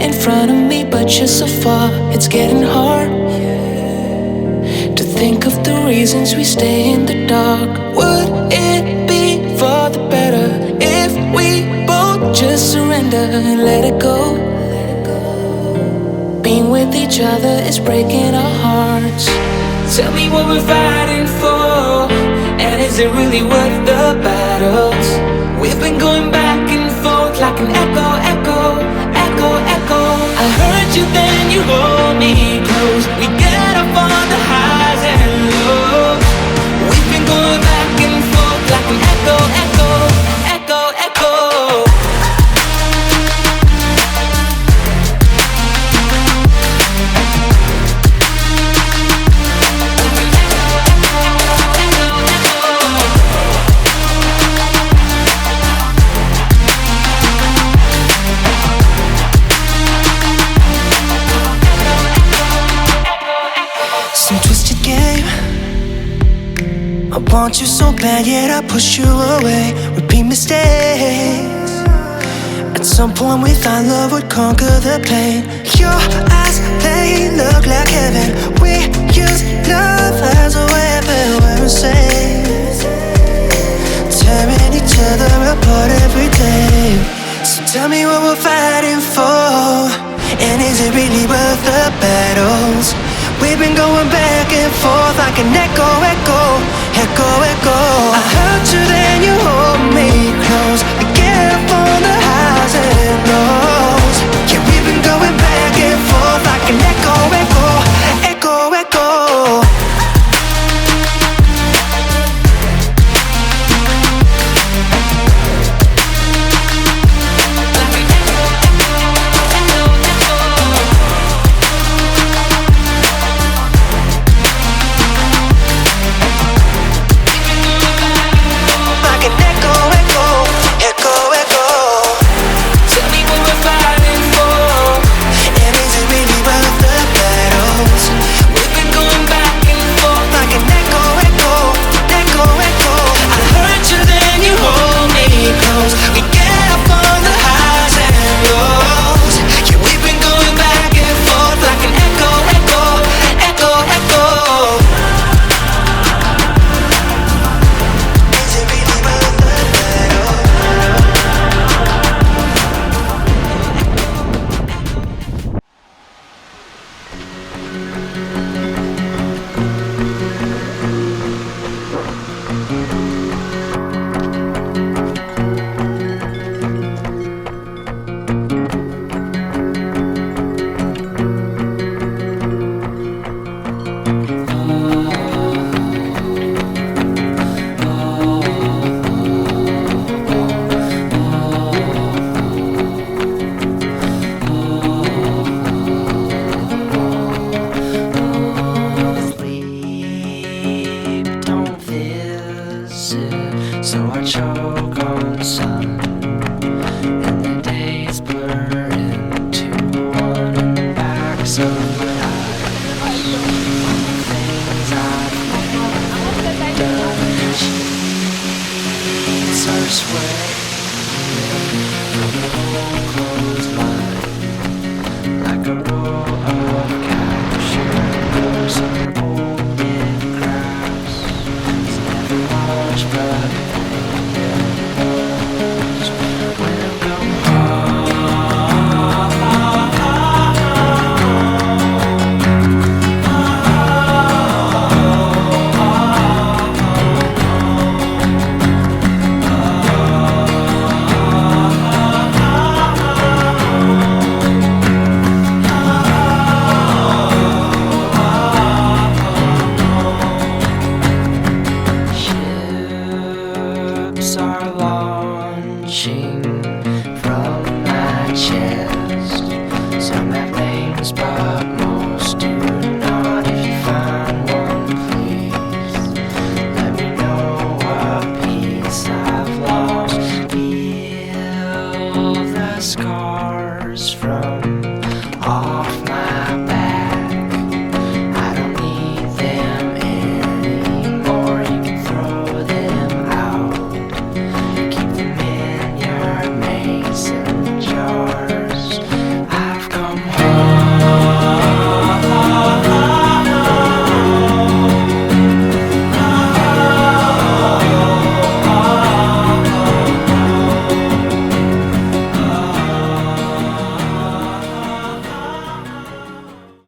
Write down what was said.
in front of me, but you're so far. It's getting hard to think of the reasons we stay in the dark. Would it be for the better if we both just surrender and let it go? Being with each other is breaking our hearts. Tell me what we're fighting for, and is it really worth the battles? We've been going back and forth like an echo, echo, echo, echo. I heard you, then you hold me close. We get up on the highs and lows. We've been going back and forth like an echo, echo, echo, echo. I want you so bad, yet I push you away. Repeat mistakes. At some point we thought love would conquer the pain. Your eyes, they look like heaven. We use love as a weapon. We're insane, tearing each other apart every day. So tell me what we're fighting for, and is it really worth the battles? We've been going back and forth like an echo, echo, echo, echo.